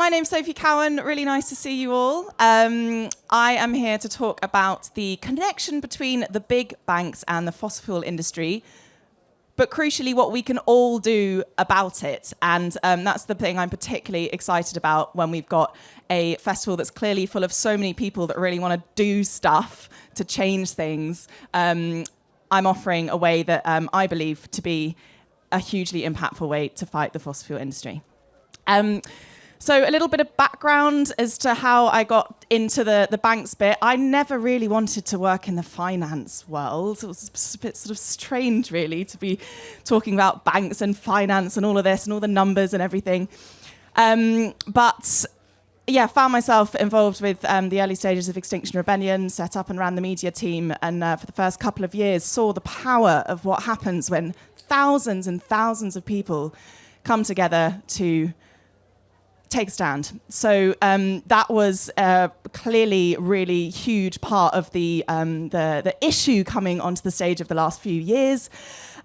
my name's Sophie Cowen. Really nice to see you all. I am here to talk about the connection between the big banks and the fossil fuel industry, but crucially what we can all do about it. And that's the thing I'm particularly excited about when we've got a festival that's clearly full of so many people that really want to do stuff to change things. I'm offering a way that I believe to be a hugely impactful way to fight the fossil fuel industry. So a little bit of background as to how I got into the banks bit. I never really wanted to work in the finance world. It was a bit sort of strange, really, to be talking about banks and finance and all of this and all the numbers and everything. But yeah, found myself involved with the early stages of Extinction Rebellion, set up and ran the media team, and for the first couple of years saw the power of what happens when thousands and thousands of people come together to take a stand. So that was clearly really huge part of the issue coming onto the stage of the last few years.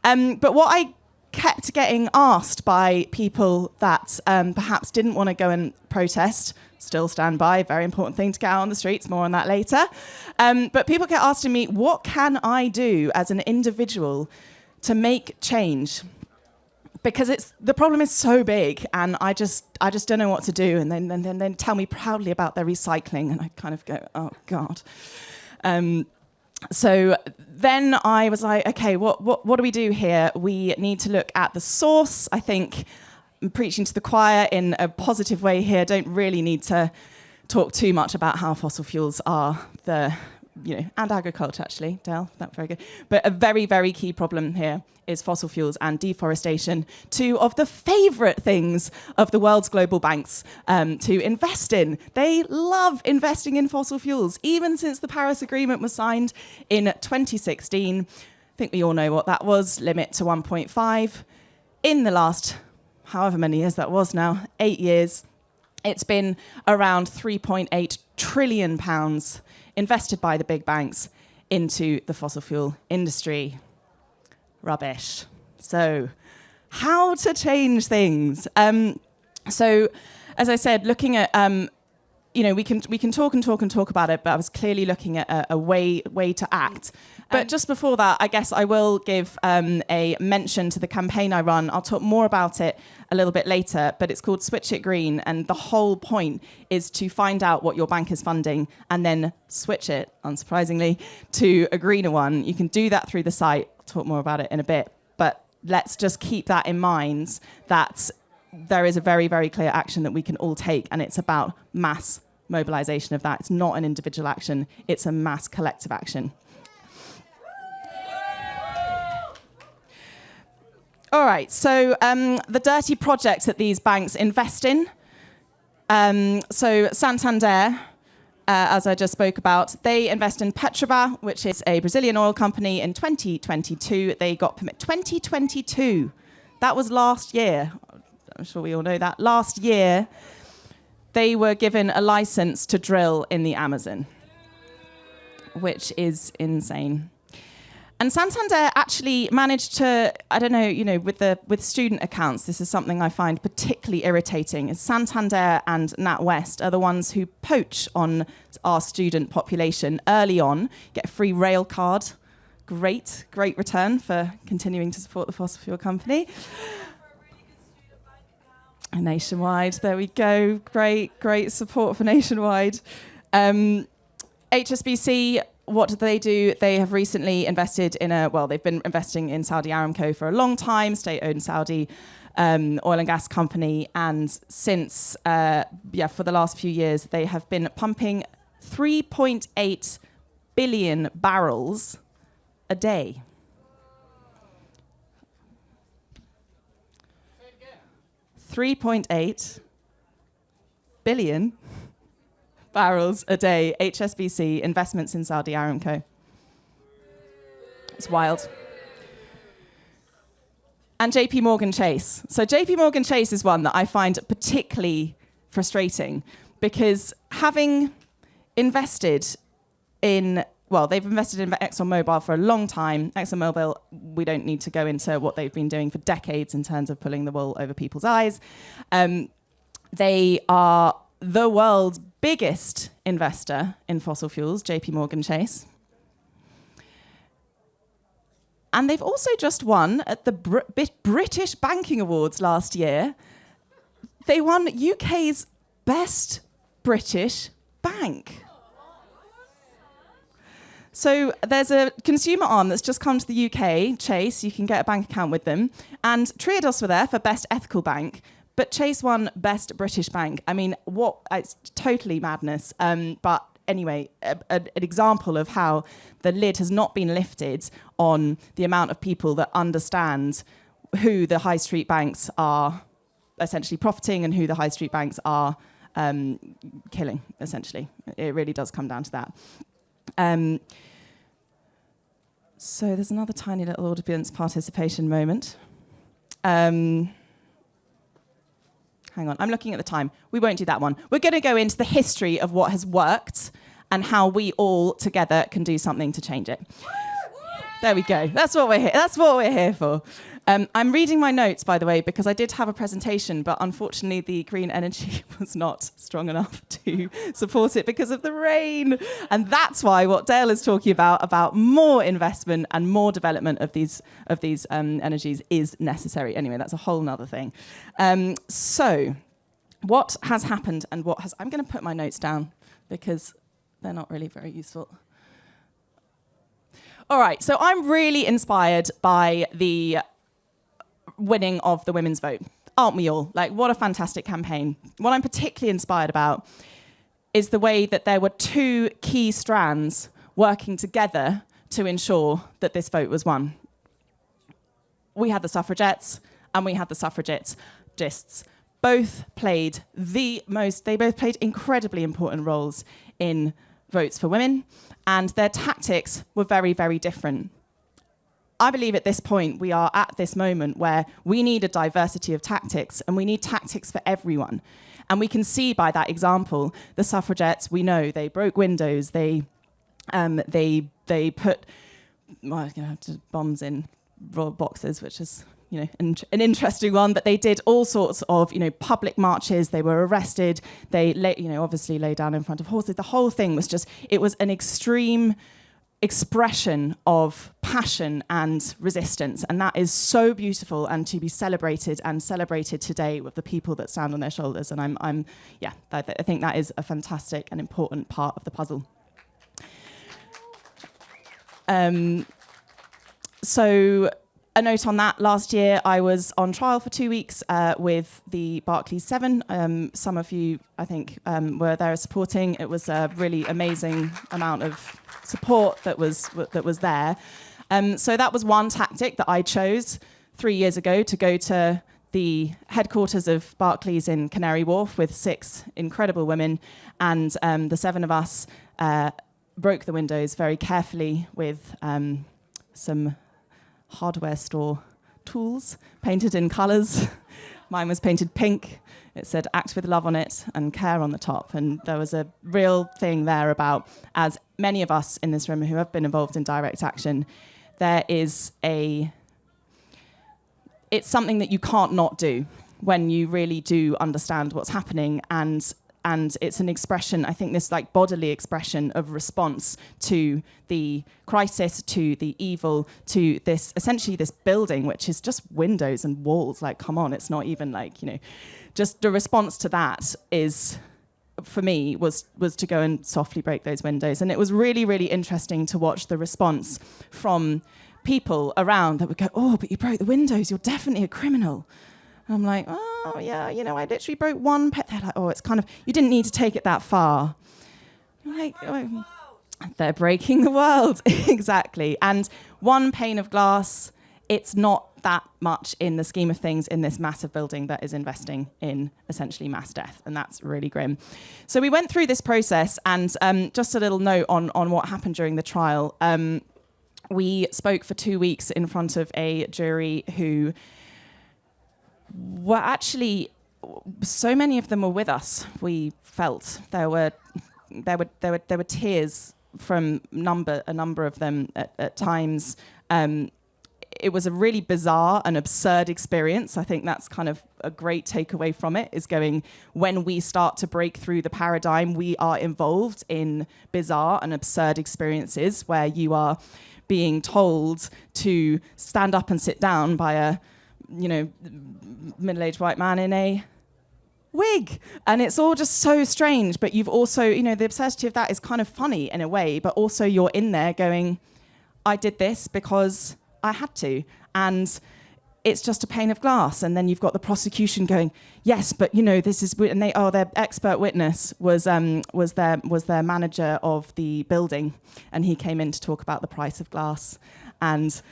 But what I kept getting asked by people that perhaps didn't want to go and protest, still stand by, very important thing to get out on the streets, more on that later. But people kept asking me, what can I do as an individual to make change? Because the problem is so big, and I just don't know what to do. And then tell me proudly about their recycling, and I kind of go, oh God. So then I was like, okay, what do we do here? We need to look at the source. I think I'm preaching to the choir in a positive way here. Don't really need to talk too much about how fossil fuels are and agriculture, actually, Dale, that's very good. But a very, very key problem here is fossil fuels and deforestation, two of the favourite things of the world's global banks to invest in. They love investing in fossil fuels, even since the Paris Agreement was signed in 2016. I think we all know what that was, limit to 1.5. In the last, however many years that was now, 8 years, it's been around £3.8 trillion invested by the big banks into the fossil fuel industry. Rubbish. So, how to change things? So, as I said, looking at we can talk about it, but I was clearly looking at a way to act. But just before that, I guess I will give a mention to the campaign I run. I'll talk more about it a little bit later, but it's called Switch It Green, and the whole point is to find out what your bank is funding and then switch it, unsurprisingly, to a greener one. You can do that through the site. I'll talk more about it in a bit, but let's just keep that in mind, that there is a very, very clear action that we can all take, and it's about mass mobilization of that. It's not an individual action, it's a mass collective action. All right, so the dirty projects that these banks invest in. So Santander, as I just spoke about, they invest in Petrobras, which is a Brazilian oil company. In 2022, they got permit. 2022, that was last year. I'm sure we all know that. Last year, they were given a license to drill in the Amazon, which is insane. And Santander actually managed to, I don't know, with student accounts, this is something I find particularly irritating, is Santander and NatWest are the ones who poach on our student population early on, get a free rail card. Great return for continuing to support the fossil fuel company. Nationwide, there we go. Great support for Nationwide. HSBC, what do? They have recently invested in they've been investing in Saudi Aramco for a long time, state-owned Saudi oil and gas company. And since, for the last few years, they have been pumping 3.8 billion barrels a day. 3.8 billion barrels a day, HSBC investments in Saudi Aramco. It's wild. And JP Morgan Chase. So JP Morgan Chase is one that I find particularly frustrating because having invested in, they've invested in ExxonMobil for a long time. ExxonMobil, we don't need to go into what they've been doing for decades in terms of pulling the wool over people's eyes. They are the world's biggest investor in fossil fuels, JP Morgan Chase. And they've also just won at the British Banking Awards last year. They won UK's best British bank. So there's a consumer arm that's just come to the UK, Chase. You can get a bank account with them. And Triodos were there for best ethical bank. But Chase won best British bank. I mean, it's totally madness. But anyway, an example of how the lid has not been lifted on the amount of people that understand who the high street banks are essentially profiting and who the high street banks are killing, essentially. It really does come down to that. So there's another tiny little audience participation moment. Hang on, I'm looking at the time. We won't do that one. We're going to go into the history of what has worked and how we all together can do something to change it. There we go. That's what we're here. That's what we're here for. I'm reading my notes, by the way, because I did have a presentation, but unfortunately the green energy was not strong enough to support it because of the rain. And that's why what Dale is talking about more investment and more development of these energies is necessary. Anyway, that's a whole nother thing. So what has happened and what has... I'm going to put my notes down because they're not really very useful. All right, so I'm really inspired by the winning of the women's vote. Aren't we all? Like, what a fantastic campaign. What I'm particularly inspired about is the way that there were two key strands working together to ensure that this vote was won. We had the suffragettes and we had the suffragists. They both played incredibly important roles in votes for women, and their tactics were very, very different. I believe at this point we are at this moment where we need a diversity of tactics, and we need tactics for everyone. And we can see by that example, the suffragettes, we know they broke windows, they put bombs in boxes, which is an interesting one, but they did all sorts of public marches. They were arrested. They obviously lay down in front of horses. The whole thing was it was an extreme expression of passion and resistance, and that is so beautiful and to be celebrated today with the people that stand on their shoulders. And I think that is a fantastic and important part of the puzzle. So a note on that, last year I was on trial for 2 weeks with the Barclays 7. Some of you, I think, were there supporting. It was a really amazing amount of support that was there. So that was one tactic that I chose 3 years ago, to go to the headquarters of Barclays in Canary Wharf with 6 incredible women, and the 7 of us broke the windows very carefully with some hardware store tools painted in colours. Mine was painted pink. It said "Act with Love" on it and "Care" on the top. And there was a real thing there about, as many of us in this room who have been involved in direct action, it's something that you can't not do when you really do understand what's happening, and it's an expression, I think, this bodily expression of response to the crisis, to the evil, to this building, which is just windows and walls. Come on, it's not even just the response to that is, for me, was to go and softly break those windows. And it was really, really interesting to watch the response from people around that would go, "Oh, but you broke the windows, you're definitely a criminal." And I'm like, "Oh, yeah, I literally broke one pet." They're like, "Oh, it's kind of, you didn't need to take it that far." I'm like, oh, they're breaking the world. Exactly. And one pane of glass, it's not that much in the scheme of things in this massive building that is investing in essentially mass death. And that's really grim. So we went through this process, and just a little note on what happened during the trial. We spoke for 2 weeks in front of a jury who were actually, so many of them were with us. We felt there were tears from a number of them at times. it was a really bizarre and absurd experience. I think that's kind of a great takeaway from it, is going, when we start to break through the paradigm, we are involved in bizarre and absurd experiences where you are being told to stand up and sit down by a, middle-aged white man in a wig. And it's all just so strange. But you've also, the absurdity of that is kind of funny in a way, but also you're in there going, I did this because I had to. And it's just a pane of glass. And then you've got the prosecution going, yes, but this is, and their expert witness was their manager of the building, and he came in to talk about the price of glass and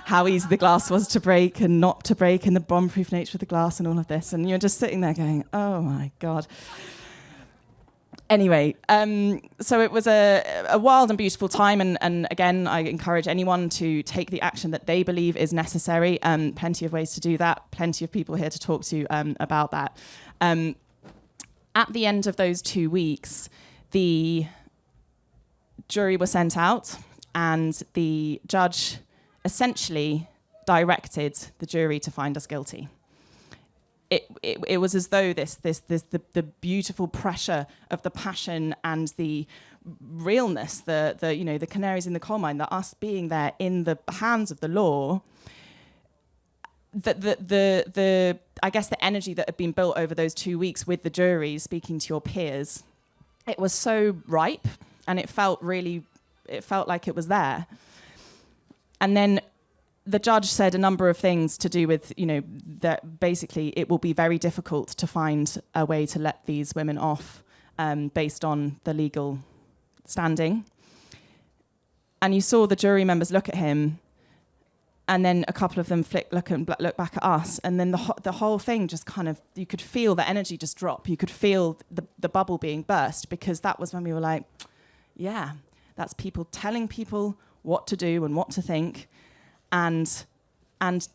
how easy the glass was to break and not to break, and the bomb-proof nature of the glass and all of this. And you're just sitting there going, oh my God. Anyway, so it was a wild and beautiful time, and again, I encourage anyone to take the action that they believe is necessary. Plenty of ways to do that, plenty of people here to talk to about that. At the end of those 2 weeks, the jury was sent out, and the judge essentially directed the jury to find us guilty. It was as though the beautiful pressure of the passion and the realness, the canaries in the coal mine, that us being there in the hands of the law, I guess the energy that had been built over those 2 weeks with the jury, speaking to your peers, it was so ripe, and it felt like it was there. And then the judge said a number of things to do with, that basically it will be very difficult to find a way to let these women off based on the legal standing. And you saw the jury members look at him, and then a couple of them look back at us, and then the whole thing just kind of, you could feel the energy just drop. You could feel the bubble being burst, because that was when we were like, yeah, that's people telling people what to do and what to think, and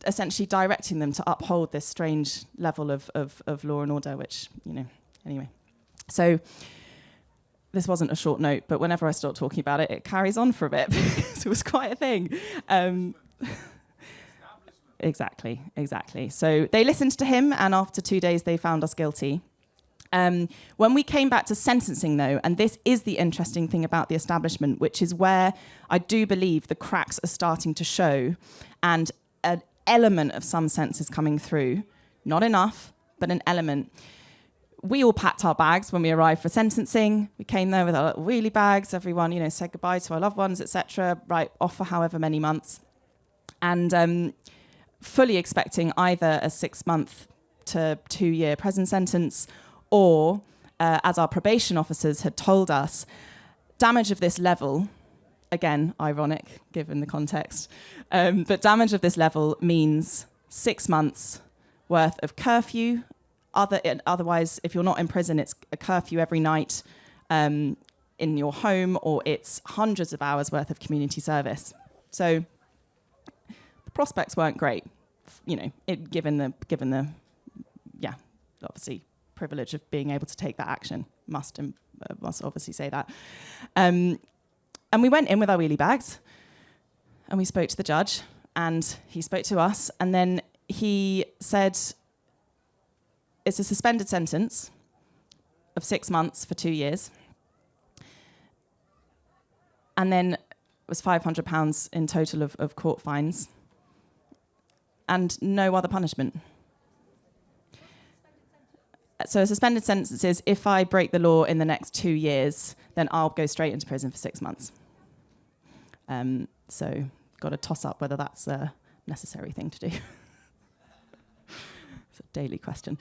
essentially directing them to uphold this strange level of law and order, which, anyway. So this wasn't a short note, but whenever I start talking about it, it carries on for a bit, because it was quite a thing. Exactly. So they listened to him, and after 2 days, they found us guilty. When we came back to sentencing, though, and this is the interesting thing about the establishment, which is where I do believe the cracks are starting to show, and an element of some sense is coming through. Not enough, but an element. We all packed our bags when we arrived for sentencing. We came there with our little wheelie bags. Everyone, said goodbye to our loved ones, etc. Right, off for however many months. And fully expecting either a 6-month to 2-year prison sentence, or, as our probation officers had told us, damage of this level, again, ironic given the context, but damage of this level means 6 months worth of curfew. Otherwise, if you're not in prison, it's a curfew every night in your home, or it's hundreds of hours worth of community service. So the prospects weren't great, given the obviously privilege of being able to take that action. Must obviously say that. And we went in with our wheelie bags, and we spoke to the judge, and he spoke to us, and then he said, it's a suspended sentence of 6 months for 2 years. And then it was £500 in total of court fines, and no other punishment. So a suspended sentence is, if I break the law in the next 2 years, then I'll go straight into prison for 6 months. So got to toss up whether that's a necessary thing to do. It's a daily question.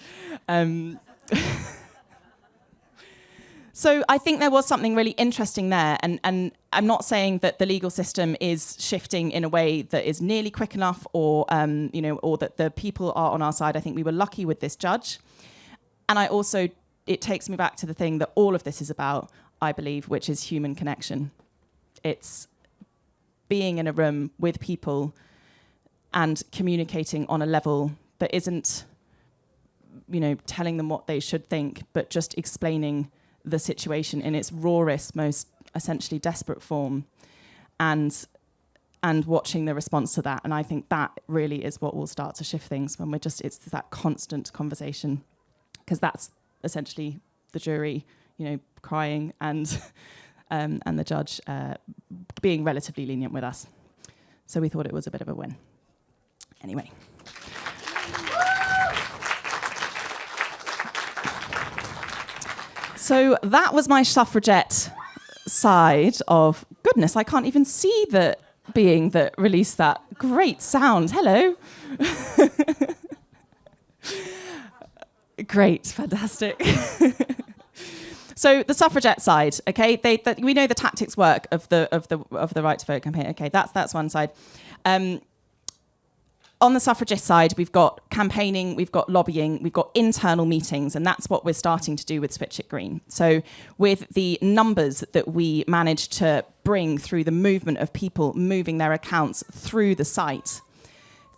So I think there was something really interesting there, and I'm not saying that the legal system is shifting in a way that is nearly quick enough, or or that the people are on our side. I think we were lucky with this judge. And it takes me back to the thing that all of this is about, I believe, which is human connection. It's being in a room with people and communicating on a level that isn't, telling them what they should think, but just explaining the situation in its rawest, most essentially desperate form. And and watching the response to that. And I think that really is what will start to shift things when it's that constant conversation, because that's essentially the jury, crying and the judge being relatively lenient with us. So we thought it was a bit of a win. Anyway. So that was my suffragette side of, goodness, I can't even see the being that released that great sound. Hello. Great, fantastic. So the suffragette side, okay, we know the tactics work of the right to vote campaign. Okay, that's one side. On the suffragist side, we've got campaigning, we've got lobbying, we've got internal meetings, and that's what we're starting to do with Switch It Green. So with the numbers that we managed to bring through the movement of people moving their accounts through the site,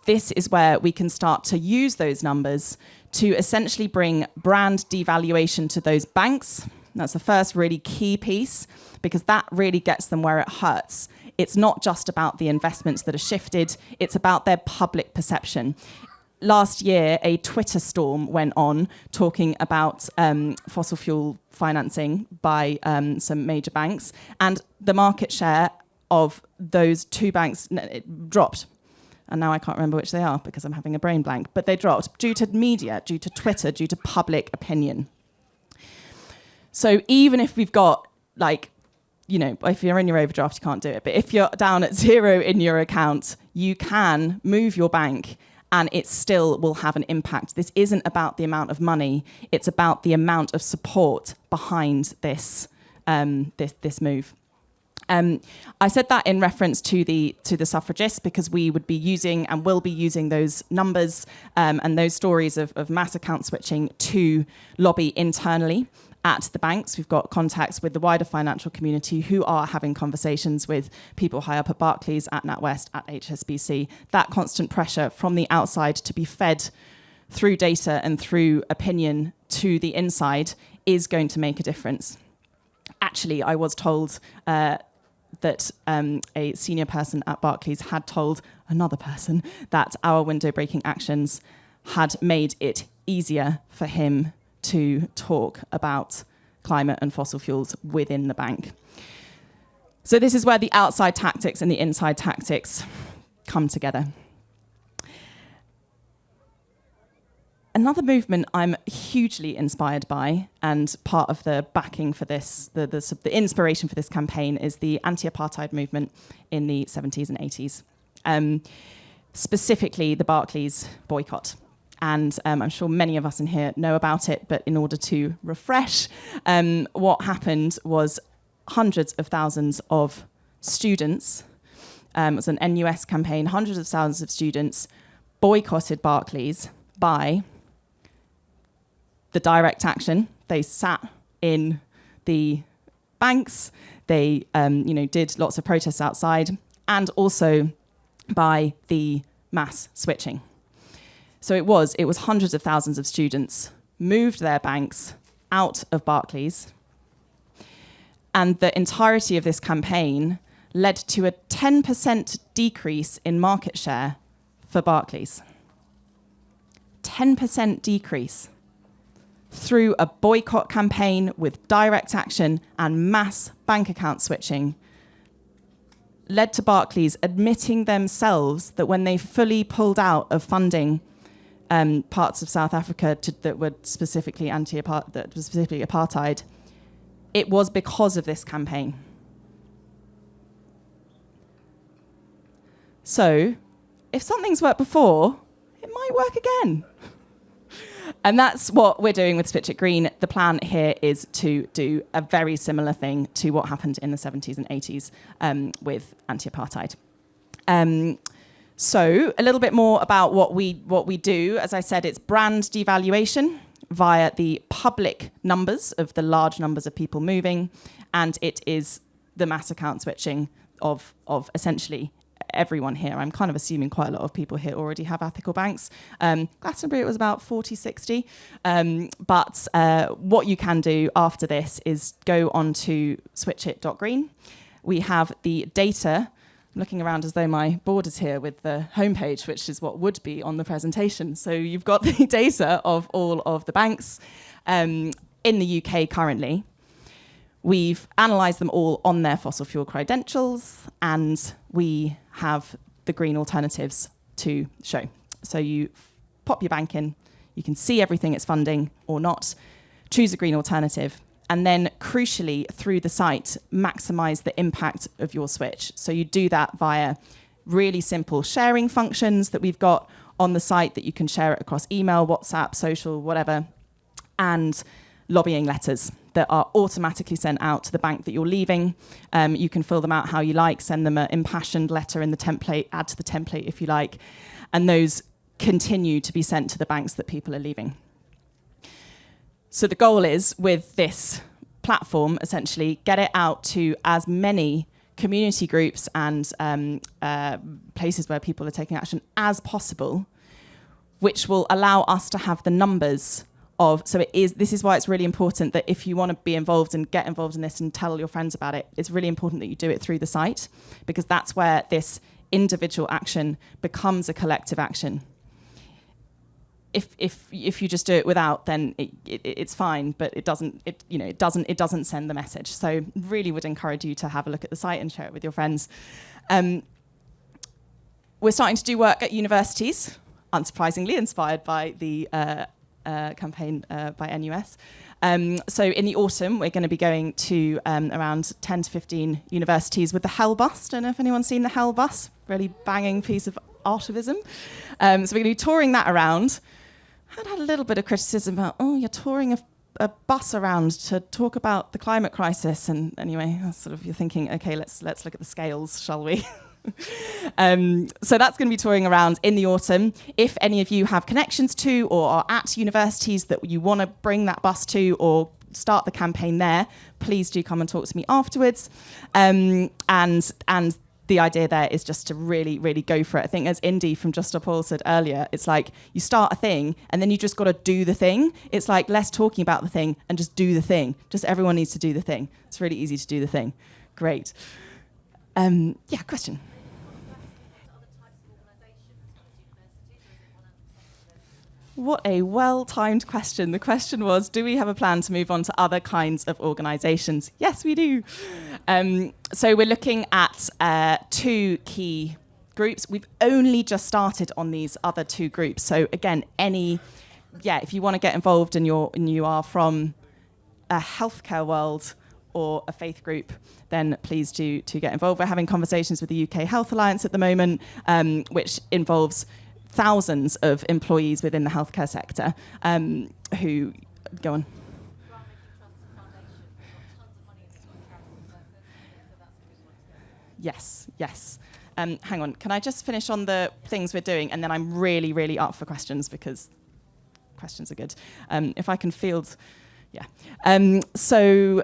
this is where we can start to use those numbers to essentially bring brand devaluation to those banks. That's the first really key piece, because that really gets them where it hurts. It's not just about the investments that are shifted, it's about their public perception. Last year, a Twitter storm went on talking about fossil fuel financing by some major banks, and the market share of those two banks it dropped. And now I can't remember which they are because I'm having a brain blank, but they dropped due to media, due to Twitter, due to public opinion. So even if we've got, if you're in your overdraft, you can't do it. But if you're down at zero in your account, you can move your bank and it still will have an impact. This isn't about the amount of money. It's about the amount of support behind this move. I said that in reference to the suffragists, because we would be using and will be using those numbers and those stories of mass account switching to lobby internally at the banks. We've got contacts with the wider financial community who are having conversations with people high up at Barclays, at NatWest, at HSBC. That constant pressure from the outside to be fed through data and through opinion to the inside is going to make a difference. Actually, I was told that a senior person at Barclays had told another person that our window breaking actions had made it easier for him to talk about climate and fossil fuels within the bank. So this is where the outside tactics and the inside tactics come together. Another movement I'm hugely inspired by, and part of the backing for this, the inspiration for this campaign, is the anti-apartheid movement in the 70s and 80s. Specifically, the Barclays boycott. And I'm sure many of us in here know about it, but in order to refresh, what happened was hundreds of thousands of students, it was an NUS campaign, hundreds of thousands of students boycotted Barclays by the direct action. They sat in the banks, they did lots of protests outside, and also by the mass switching. So it was hundreds of thousands of students moved their banks out of Barclays, and the entirety of this campaign led to a 10% decrease in market share for Barclays. 10% decrease through a boycott campaign with direct action and mass bank account switching led to Barclays admitting themselves that when they fully pulled out of funding parts of South Africa that were specifically apartheid, it was because of this campaign. So, if something's worked before, it might work again. And that's what we're doing with Switch It Green. The plan here is to do a very similar thing to what happened in the 70s and 80s with anti-apartheid. So a little bit more about what we do. As I said, it's brand devaluation via the public numbers of the large numbers of people moving, and it is the mass account switching of essentially everyone here. I'm kind of assuming quite a lot of people here already have ethical banks. Glastonbury, it was about 40, 60. But what you can do after this is go on to switchit.green. We have the data looking around as though my board is here with the homepage, which is what would be on the presentation. So you've got the data of all of the banks in the UK currently. We've analysed them all on their fossil fuel credentials, and we have the green alternatives to show. So you pop your bank in, you can see everything it's funding or not, choose a green alternative, and then crucially through the site, maximise the impact of your switch. So you do that via really simple sharing functions that we've got on the site that you can share it across email, WhatsApp, social, whatever, and lobbying letters that are automatically sent out to the bank that you're leaving. You can fill them out how you like, send them an impassioned letter in the template, add to the template if you like, and those continue to be sent to the banks that people are leaving. So the goal is, with this platform, essentially, get it out to as many community groups and places where people are taking action as possible, which will allow us to have the numbers of, this is why it's really important that if you want to be involved and get involved in this and tell your friends about it, it's really important that you do it through the site, because that's where this individual action becomes a collective action. If you just do it without, then it's fine, but it doesn't send the message. So really would encourage you to have a look at the site and share it with your friends. We're starting to do work at universities, unsurprisingly, inspired by the campaign by NUS. So in the autumn, we're going to be going to around 10 to 15 universities with the Hell Bus. Don't know if anyone's seen the Hell Bus, really banging piece of artivism. So we're going to be touring that around. I'd had a little bit of criticism about, you're touring a bus around to talk about the climate crisis. And anyway, sort of you're thinking, okay, let's look at the scales, shall we? So that's going to be touring around in the autumn. If any of you have connections to or are at universities that you want to bring that bus to or start the campaign there, please do come and talk to me afterwards. And the idea there is just to really, really go for it. I think, as Indy from Just Stop Oil said earlier, it's like you start a thing and then you just got to do the thing. It's like less talking about the thing and just do the thing. Just everyone needs to do the thing. It's really easy to do the thing. Great. Question. What a well-timed question. The question was, do we have a plan to move on to other kinds of organisations? Yes, we do. So we're looking at two key groups. We've only just started on these other two groups. So again, if you want to get involved and you are from a healthcare world or a faith group, then please do get involved. We're having conversations with the UK Health Alliance at the moment, which involves thousands of employees within the healthcare sector who go on. Yes. Hang on. Can I just finish on the things we're doing, and then I'm really, really up for questions because questions are good. If I can field, so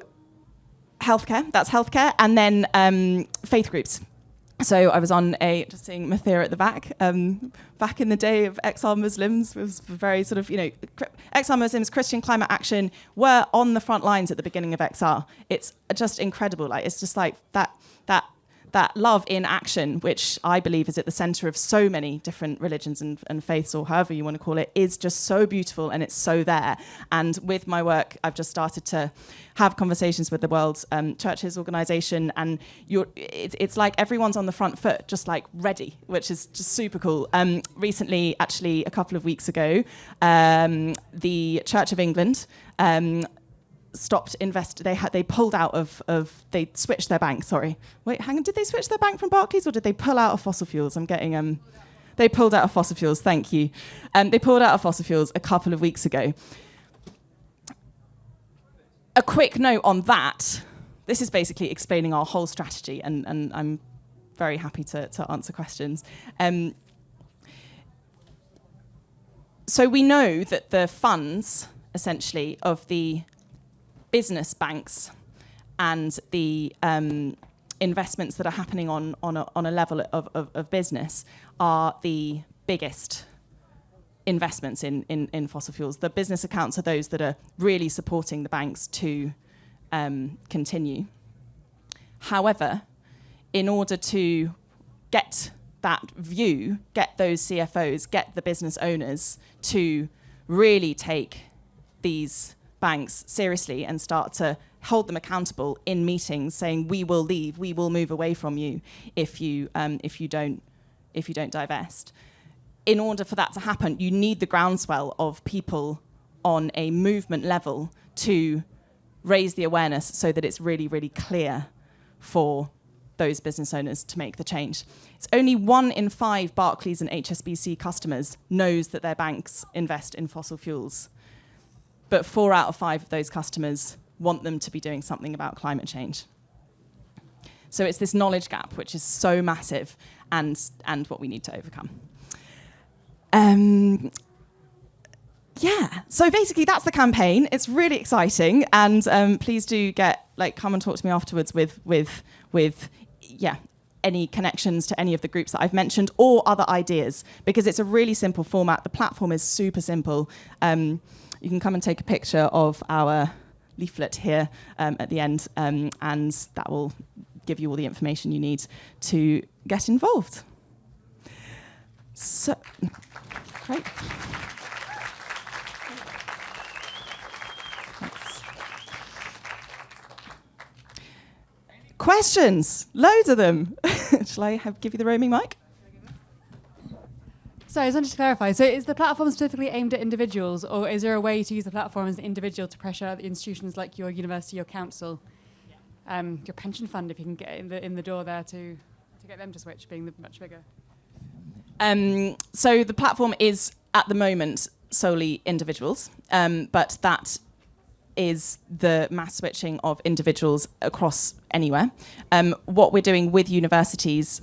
healthcare. That's healthcare, and then faith groups. So I was on just seeing Mathia at the back. Back in the day of XR Muslims, was very sort of, XR Muslims, Christian Climate Action were on the front lines at the beginning of XR. It's just incredible. It's just like that love in action, which I believe is at the centre of so many different religions and faiths, or however you want to call it, is just so beautiful and it's so there. And with my work, I've just started to have conversations with the World Churches Organisation, and it's like everyone's on the front foot, just like ready, which is just super cool. Recently, actually, a couple of weeks ago, the Church of England stopped they pulled out they switched their bank. Sorry, wait, hang on. Did they switch their bank from Barclays, or did they pull out of fossil fuels? I'm getting they pulled out of fossil fuels. Thank you. They pulled out of fossil fuels a couple of weeks ago. A quick note on that. This is basically explaining our whole strategy, and I'm very happy to answer questions. So we know that the funds, essentially, of the business banks and the investments that are happening on a level of business are the biggest investments in fossil fuels. The business accounts are those that are really supporting the banks to continue. However, in order to get that view, get those CFOs, get the business owners to really take these banks seriously and start to hold them accountable in meetings, saying we will leave, we will move away from you if you don't divest. In order for that to happen, you need the groundswell of people on a movement level to raise the awareness so that it's really, really clear for those business owners to make the change. It's only 1 in 5 Barclays and HSBC customers knows that their banks invest in fossil fuels. But 4 out of 5 of those customers want them to be doing something about climate change. So it's this knowledge gap, which is so massive and what we need to overcome. So basically that's the campaign. It's really exciting, and please do come and talk to me afterwards with any connections to any of the groups that I've mentioned or other ideas, because it's a really simple format. The platform is super simple. You can come and take a picture of our leaflet here at the end, and that will give you all the information you need to get involved. So, great. Thanks. Questions? Loads of them. Shall I give you the roaming mic? So I just wanted to clarify. So is the platform specifically aimed at individuals, or is there a way to use the platform as an individual to pressure the institutions like your university, your council, your pension fund, if you can get in the door there to get them to switch, being much bigger? So the platform is at the moment solely individuals, but that is the mass switching of individuals across anywhere. What we're doing with universities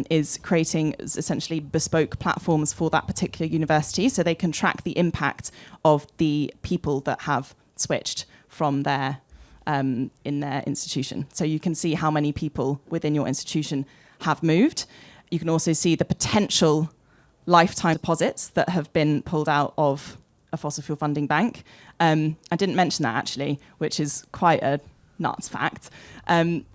is creating essentially bespoke platforms for that particular university, so they can track the impact of the people that have switched from their in their institution. So you can see how many people within your institution have moved. You can also see the potential lifetime deposits that have been pulled out of a fossil fuel funding bank. I didn't mention that actually, which is quite a nuts fact. On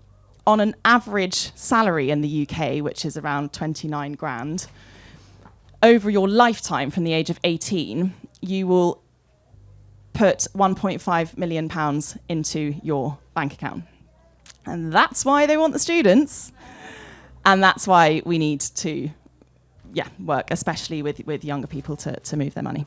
an average salary in the UK, which is around 29 grand, over your lifetime from the age of 18, you will put £1.5 million into your bank account. And that's why they want the students. And that's why we need to work, especially with younger people, to move their money.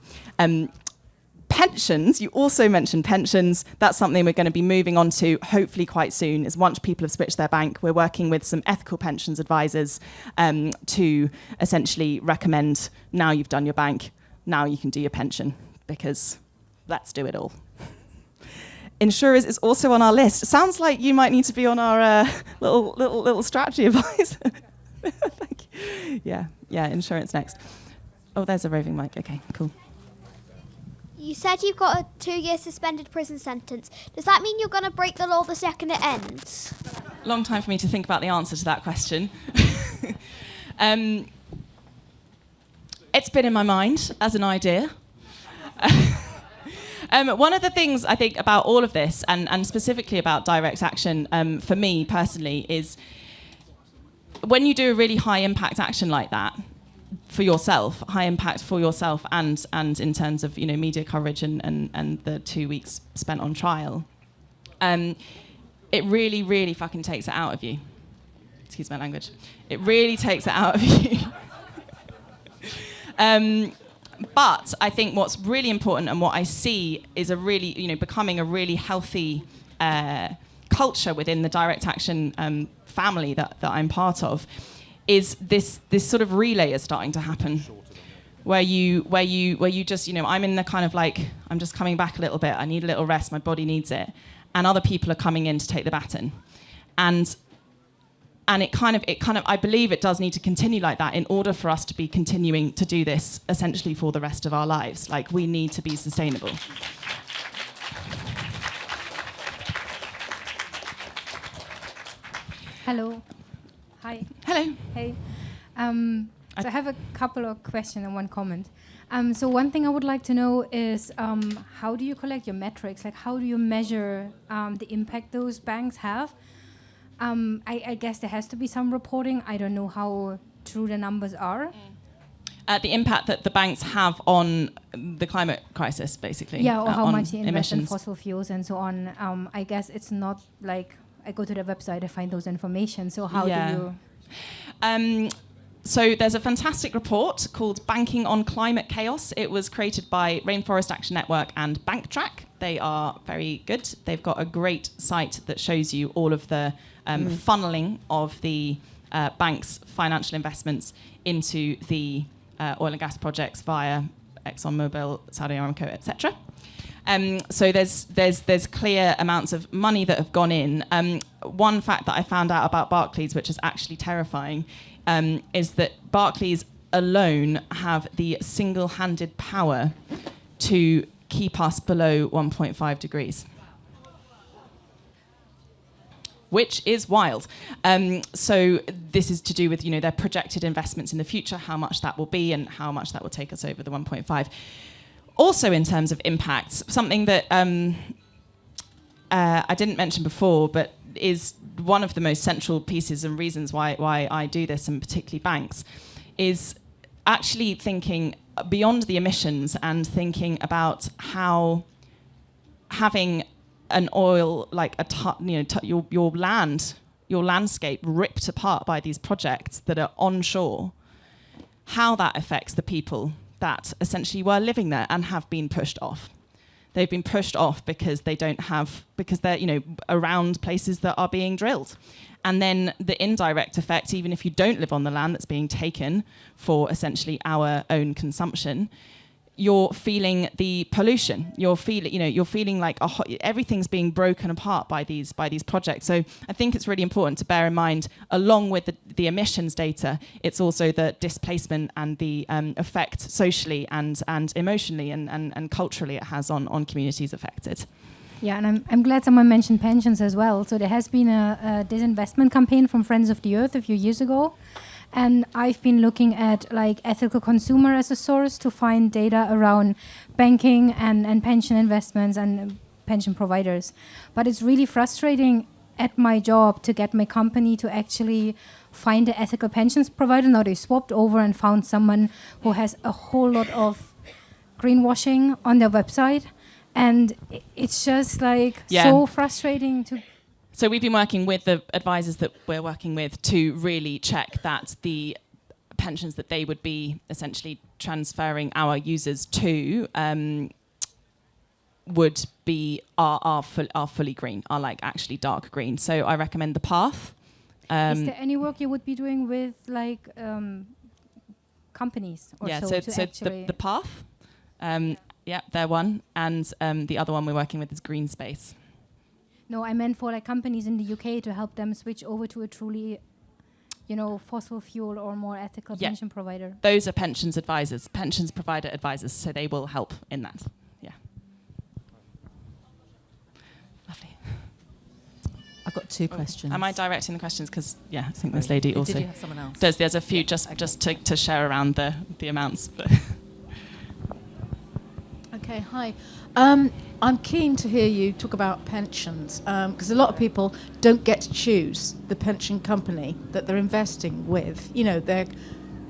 Pensions, you also mentioned pensions. That's something we're going to be moving on to hopefully quite soon, is once people have switched their bank, we're working with some ethical pensions advisors to essentially recommend, now you've done your bank, now you can do your pension, because let's do it all. Insurers is also on our list. Sounds like you might need to be on our little strategy advisor. Thank you. Yeah, insurance next. Oh, there's a roving mic. Okay, cool. You said you've got a 2-year suspended prison sentence. Does that mean you're going to break the law the second it ends? Long time for me to think about the answer to that question. It's been in my mind as an idea. One of the things I think about all of this, and specifically about direct action, for me personally, is when you do a really high impact action like that for yourself, high impact for yourself, and in terms of media coverage and the 2 weeks spent on trial, it really, really fucking takes it out of you. Excuse my language. It really takes it out of you. But I think what's really important, and what I see is a really, becoming a really healthy culture within the direct action family that I'm part of, is this sort of relay is starting to happen, where you just, I'm in the kind of like, I'm just coming back a little bit, I need a little rest, my body needs it, and other people are coming in to take the baton, and it kind of, I believe it does need to continue like that in order for us to be continuing to do this essentially for the rest of our lives. Like, we need to be sustainable. Hello. Hi. Hello. Hey. So I have a couple of questions and one comment. So one thing I would like to know is how do you collect your metrics? Like, how do you measure the impact those banks have? I guess there has to be some reporting. I don't know how true the numbers are. The impact that the banks have on the climate crisis, basically. Yeah, or how on much they invest in emissions. fossil fuels and so on. I guess it's not like I go to the website, I find those information. So how do you... So there's a fantastic report called Banking on Climate Chaos. It was created by Rainforest Action Network and BankTrack. They are very good. They've got a great site that shows you all of the funneling of the banks' financial investments into the oil and gas projects via ExxonMobil, Saudi Aramco, etc. So there's clear amounts of money that have gone in. One fact that I found out about Barclays, which is actually terrifying, is that Barclays alone have the single-handed power to keep us below 1.5 degrees. Which is wild. So this is to do with, their projected investments in the future, how much that will be and how much that will take us over the 1.5. Also in terms of impacts, something that I didn't mention before, but is one of the most central pieces and reasons why I do this, and particularly banks, is actually thinking beyond the emissions and thinking about how having an oil, like your landscape ripped apart by these projects that are onshore, how that affects the people that essentially were living there and have been pushed off. They've been pushed off because because they're around places that are being drilled. And then the indirect effect, even if you don't live on the land that's being taken for essentially our own consumption, you're feeling the pollution. You're feeling like everything's being broken apart by these projects. So I think it's really important to bear in mind, along with the emissions data, it's also the displacement and the effect socially and emotionally and culturally it has on communities affected. Yeah, and I'm glad someone mentioned pensions as well. So there has been a disinvestment campaign from Friends of the Earth a few years ago. And I've been looking at like ethical consumer as a source to find data around banking and pension investments and pension providers. But it's really frustrating at my job to get my company to actually find an ethical pensions provider. Now they swapped over and found someone who has a whole lot of greenwashing on their website. And it's just like so frustrating to... So we've been working with the advisors that we're working with to really check that the pensions that they would be essentially transferring our users to would be are fully green, are like actually dark green. So I recommend The Path. Is there any work you would be doing with like companies or so the Path, they're one, and the other one we're working with is Green Space. No, I meant for like companies in the UK to help them switch over to a truly, fossil fuel or more ethical pension provider. Those are pensions advisors, pensions provider advisors, so they will help in that. Yeah. Lovely. I've got two questions. Am I directing the questions? Because I think this lady also Did you have someone else? There's a few just to share around the amounts. But Okay, hi. I'm keen to hear you talk about pensions because a lot of people don't get to choose the pension company that they're investing with.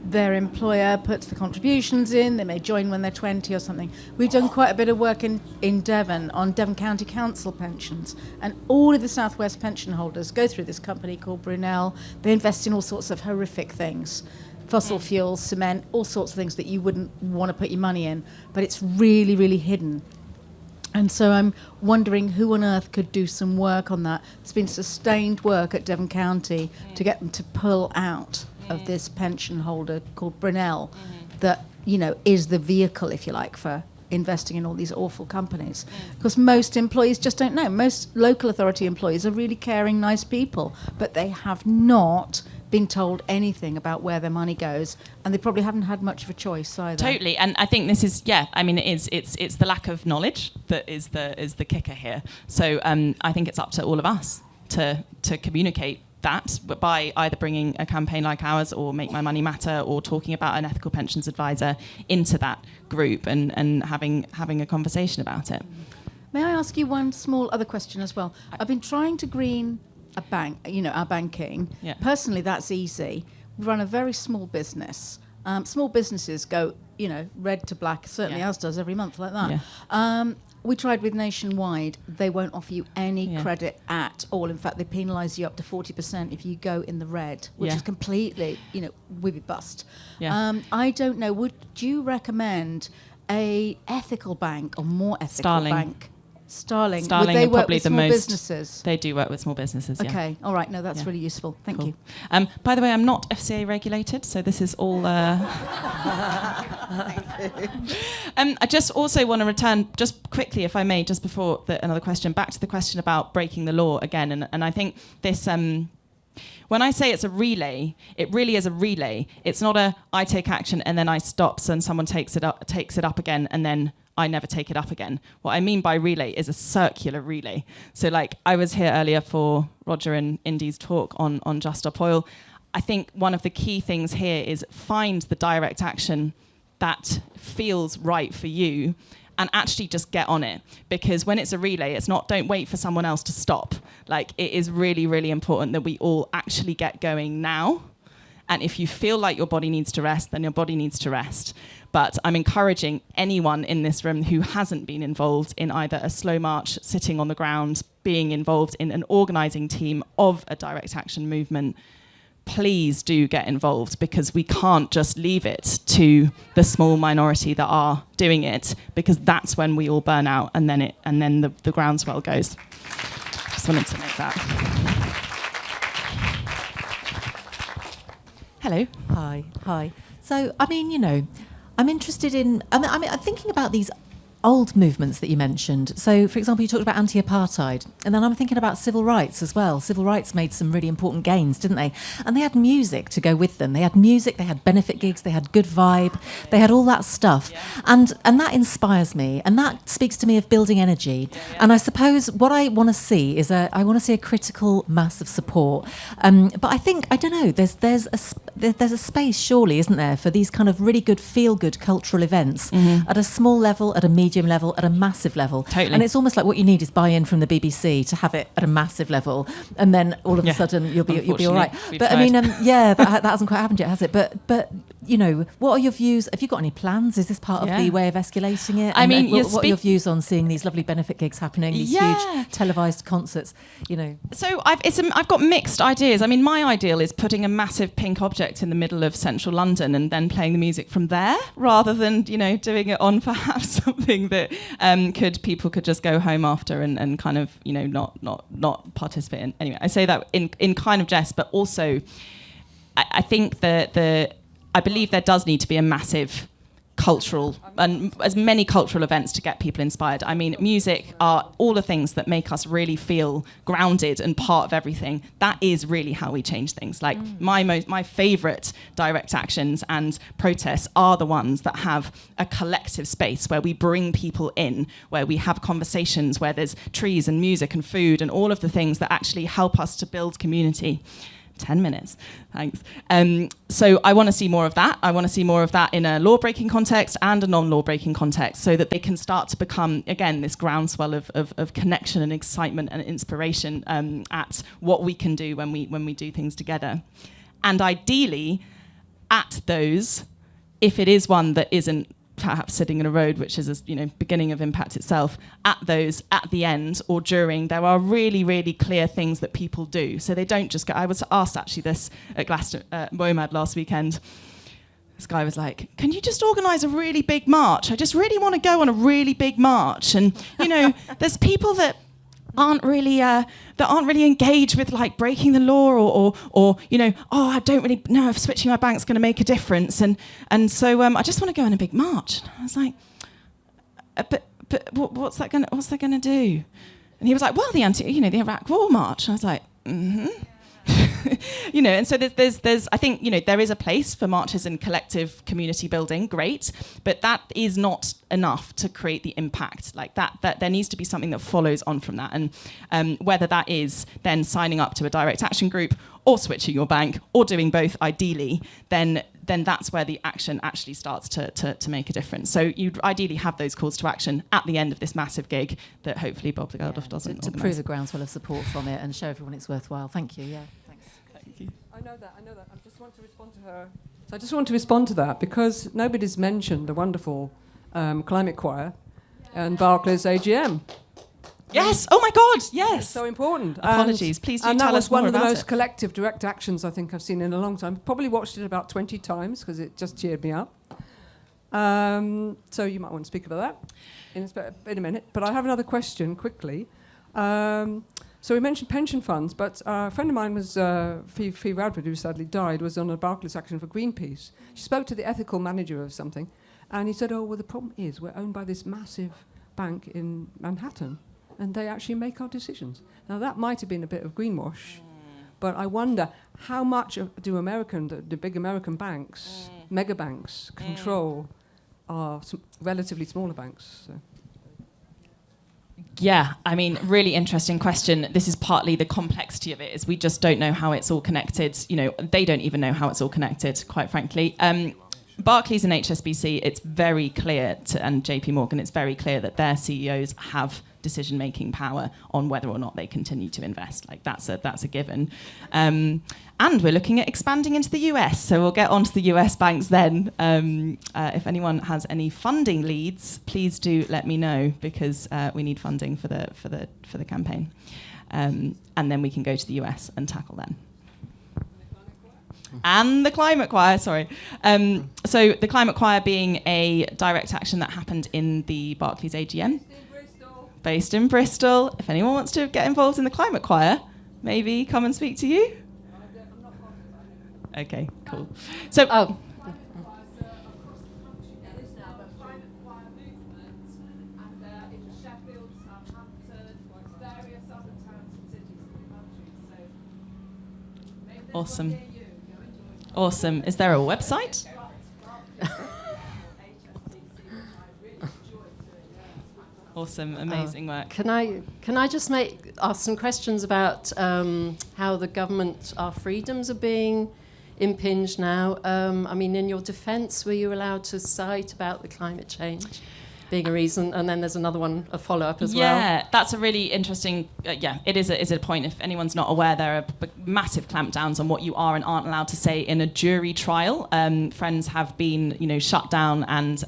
Their employer puts the contributions in, they may join when they're 20 or something. We've done quite a bit of work in Devon on Devon County Council pensions, and all of the South West pension holders go through this company called Brunel. They invest in all sorts of horrific things. Fossil fuels, cement, all sorts of things that you wouldn't want to put your money in, but it's really, really hidden. And so I'm wondering who on earth could do some work on that. There's been sustained work at Devon County to get them to pull out of this pension holder called Brunel that, is the vehicle, if you like, for investing in all these awful companies. Because most employees just don't know. Most local authority employees are really caring, nice people, but they have not been told anything about where their money goes, and they probably haven't had much of a choice either. Totally, and I think this is it's the lack of knowledge that is the kicker here. So I think it's up to all of us to communicate that by either bringing a campaign like ours or Make My Money Matter or talking about an ethical pensions advisor into that group and having a conversation about it. May I ask you one small other question as well? I've been trying to green a bank, our banking. Yeah. Personally, that's easy. We run a very small business. Small businesses go, red to black, certainly ours does every month like that. Yeah. We tried with Nationwide. They won't offer you any credit at all. In fact, they penalise you up to 40% if you go in the red, which is completely, we'd be bust. Yeah. I don't know. Would you recommend a ethical bank or more ethical Starling. bank? Starling. Starling Would they are work probably with the small most. businesses? They do work with small businesses. Yeah. Okay. All right. No, that's really useful. Thank you. By the way, I'm not FCA regulated, so this is all. I just also want to return, just quickly, if I may, just before another question, back to the question about breaking the law again. And I think this. When I say it's a relay, it really is a relay. It's not I take action and then I stop, and someone takes it up again, and then I never take it up again. What I mean by relay is a circular relay. So I was here earlier for Roger and Indy's talk on Just Stop Oil. I think one of the key things here is find the direct action that feels right for you and actually just get on it. Because when it's a relay, it's not don't wait for someone else to stop. It is really, really important that we all actually get going now. And if you feel like your body needs to rest, then your body needs to rest. But I'm encouraging anyone in this room who hasn't been involved in either a slow march, sitting on the ground, being involved in an organising team of a direct action movement, please do get involved, because we can't just leave it to the small minority that are doing it, because that's when we all burn out and then the groundswell goes. Just wanted to make that. Hello. Hi. So, I'm interested in. I'm thinking about these old movements that you mentioned. So, for example, you talked about anti-apartheid, and then I'm thinking about civil rights as well. Civil rights made some really important gains, didn't they? And they had music to go with them. They had music, they had benefit gigs, they had good vibe, they had all that stuff. And that inspires me, and that speaks to me of building energy. And I suppose what I want to see is a critical mass of support. But I think, I don't know, there's a space, surely, isn't there, for these kind of really good, feel-good cultural events at a small level, at a medium level, at a massive level. Totally. And it's almost like what you need is buy-in from the BBC to have it at a massive level, and then all of a sudden you'll be all right. But tried. That hasn't quite happened yet, has it? But what are your views? Have you got any plans? Is this part of the way of escalating it? What are your views on seeing these lovely benefit gigs happening, these huge televised concerts? So I've got mixed ideas. My ideal is putting a massive pink object in the middle of central London and then playing the music from there, rather than doing it on perhaps something that people could just go home after and kind of not participate in. Anyway, I say that in kind of jest, but also I think I believe there does need to be a massive cultural and as many cultural events to get people inspired. Music are all the things that make us really feel grounded and part of everything. That is really how we change things. My favourite direct actions and protests are the ones that have a collective space where we bring people in, where we have conversations, where there's trees and music and food and all of the things that actually help us to build community. 10 minutes, thanks. So I want to see more of that. I want to see more of that in a law-breaking context and a non-law-breaking context, so that they can start to become, again, this groundswell of connection and excitement and inspiration at what we can do when we do things together. And ideally, at those, if it is one that isn't perhaps sitting in a road, which is beginning of impact itself, at those, at the end or during, there are really, really clear things that people do. So they don't just go. I was asked actually this at WOMAD last weekend. This guy was like, can you just organise a really big march? I just really want to go on a really big march. And, there's people that aren't really engaged with breaking the law or I don't really know if switching my bank's going to make a difference, and so I just want to go on a big march. And I was like, but what's that going to do? And he was like, well, the Iraq War march. And I was like, and so there's I think there is a place for marches and collective community building, great, but that is not enough to create the impact that there needs to be something that follows on from that, and whether that is then signing up to a direct action group or switching your bank or doing both ideally, then then that's where the action actually starts to make a difference. So you'd ideally have those calls to action at the end of this massive gig that hopefully Bob the Geldof doesn't to prove a groundswell of support from it and show everyone it's worthwhile. Thank you. Yeah, thanks. Thank you. I know that. I just want to respond to her. So I just want to respond to that because nobody's mentioned the wonderful climate choir and Barclays AGM. Yes. Oh my God. Yes. It's so important. Apologies. Please do and tell that was us more one of the about most it. collective direct actions I think I've seen in a long time. Probably watched it about 20 times because it just cheered me up. So you might want to speak about that in a minute. But I have another question quickly. So we mentioned pension funds, but a friend of mine was Fee Radford, who sadly died, was on a Barclays action for Greenpeace. She spoke to the ethical manager of something, and he said, "Oh, well, the problem is we're owned by this massive bank in Manhattan, and they actually make our decisions." Now, that might have been a bit of greenwash, but I wonder how much do the big American banks, mega banks, control our relatively smaller banks? So. Yeah, I mean, really interesting question. This is partly the complexity of it, is we just don't know how it's all connected. You know, they don't even know how it's all connected, quite frankly. Barclays and HSBC, it's very clear, and JP Morgan, it's very clear that their CEOs have decision-making power on whether or not they continue to invest. Like, that's a given. And we're looking at expanding into the US, so we'll get onto the US banks then. If anyone has any funding leads, please do let me know, because we need funding for the campaign. And then we can go to the US and tackle them. And the climate choir, sorry. So the climate choir being a direct action that happened in the Barclays AGM. Based in Bristol. If anyone wants to get involved in the climate choir, maybe come and speak to you. Okay, cool. So, awesome. Awesome. Is there a website? Awesome, amazing work. Can I just ask some questions about how the government, our freedoms are being impinged now? I mean, in your defence, were you allowed to cite about the climate change being a reason? And then there's another one, a follow-up as well. Yeah, that's a really interesting, it is a point. If anyone's not aware, there are massive clampdowns on what you are and aren't allowed to say in a jury trial. Friends have been, shut down and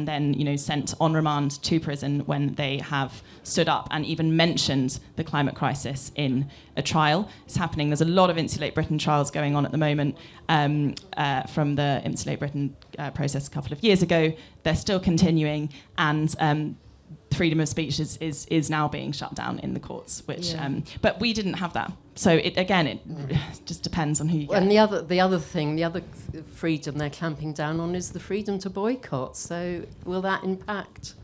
then, sent on remand to prison when they have stood up and even mentioned the climate crisis in a trial. It's happening. There's a lot of Insulate Britain trials going on at the moment from the Insulate Britain process a couple of years ago. They're still continuing, and freedom of speech is now being shut down in the courts. But we didn't have that. So it just depends on who you get. And the other freedom they're clamping down on is the freedom to boycott. So will that impact?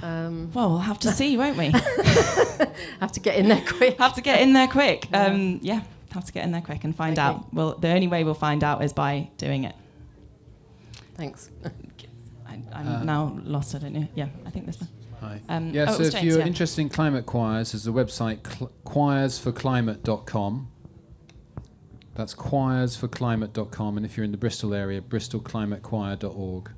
Well, we'll have to see, won't we? Have to get in there quick. Have to get in there quick. Have to get in there quick and find out. Well, the only way we'll find out is by doing it. Thanks. I'm now lost, I don't know. Yeah, I think this one. Hi. So if you're interested in climate choirs, there's a website, choirsforclimate.com. That's choirsforclimate.com, and if you're in the Bristol area, bristolclimatechoir.org.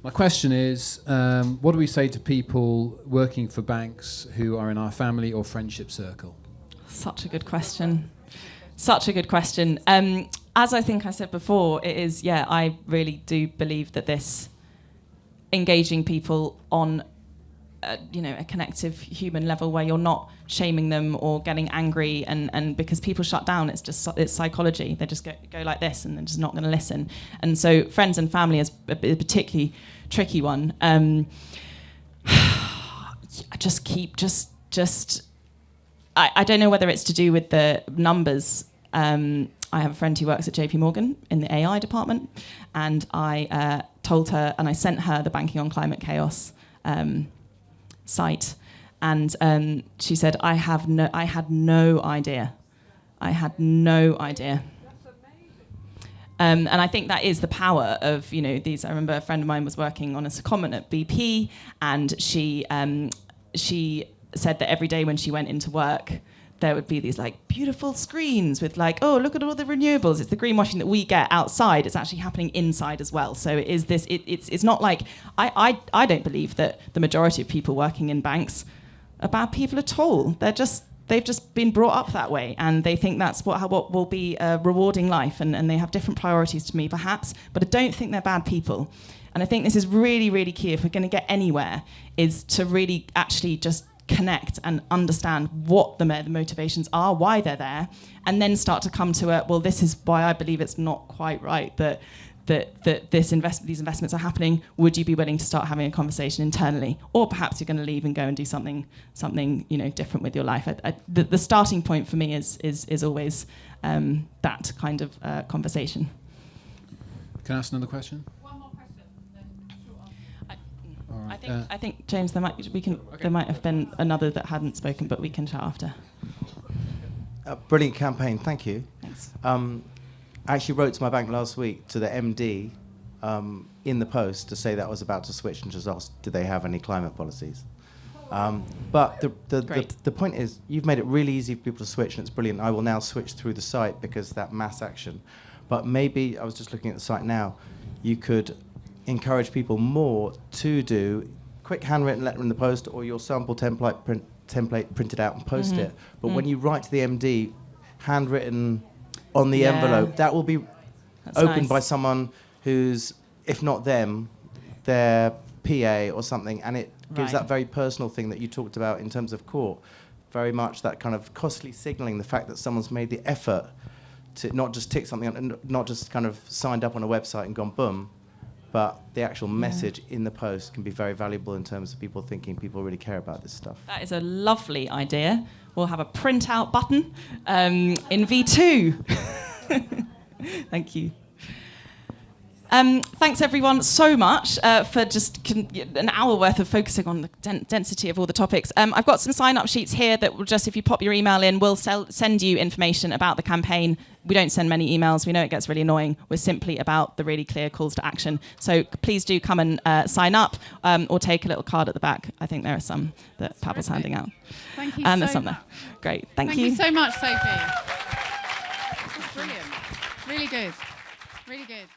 My question is, what do we say to people working for banks who are in our family or friendship circle? Such a good question. As I think I said before, it is, I really do believe that this engaging people on a connective human level where you're not shaming them or getting angry, and because people shut down, it's psychology. They just go like this and they're just not going to listen. And so friends and family is a particularly tricky one. I don't know whether it's to do with the numbers. I have a friend who works at JP Morgan in the AI department, and I told her, and I sent her the Banking on Climate Chaos site, and she said, I had no idea. And I think that is the power of these. I remember a friend of mine was working on a secondment at BP, and she said that every day when she went into work, there would be these like beautiful screens with like, oh, look at all the renewables. It's the greenwashing that we get outside. It's actually happening inside as well. So it's not like, I don't believe that the majority of people working in banks are bad people at all. They've just been brought up that way, and they think that's what will be a rewarding life, and they have different priorities to me perhaps, but I don't think they're bad people. And I think this is really, really key if we're going to get anywhere, is to really actually just connect and understand what the motivations are, why they're there, and then start to come to well, this is why I believe it's not quite right that these investments are happening. Would you be willing to start having a conversation internally, or perhaps you're going to leave and go and do something different with your life? The starting point for me is always that kind of conversation. Can I ask another question? I think James, there might have been another that hadn't spoken, but we can chat after. Brilliant campaign, thank you. Thanks. I actually wrote to my bank last week to the MD in the post to say that I was about to switch and just asked, do they have any climate policies? But the point is, you've made it really easy for people to switch, and it's brilliant. I will now switch through the site because that mass action. But maybe, I was just looking at the site now, you could encourage people more to do quick handwritten letter in the post, or your sample template printed out and post it. But when you write to the MD, handwritten on the envelope, that will be opened by someone who's, if not them, their PA or something, and it gives that very personal thing that you talked about in terms of court, very much that kind of costly signalling, the fact that someone's made the effort to not just tick something on, and not just kind of signed up on a website and gone boom, but the actual message in the post can be very valuable in terms of people thinking people really care about this stuff. That is a lovely idea. We'll have a print-out button in V2. Thank you. Thanks everyone so much for just an hour worth of focusing on the density of all the topics. I've got some sign-up sheets here that will just, if you pop your email in, we'll send you information about the campaign. We don't send many emails. We know it gets really annoying. We're simply about the really clear calls to action. So please do come and sign up or take a little card at the back. I think there are some that Pavel's handing out. Thank you And there's so some there. Great. Thank you. Thank you so much, Sophie. This was brilliant. Really good. Really good.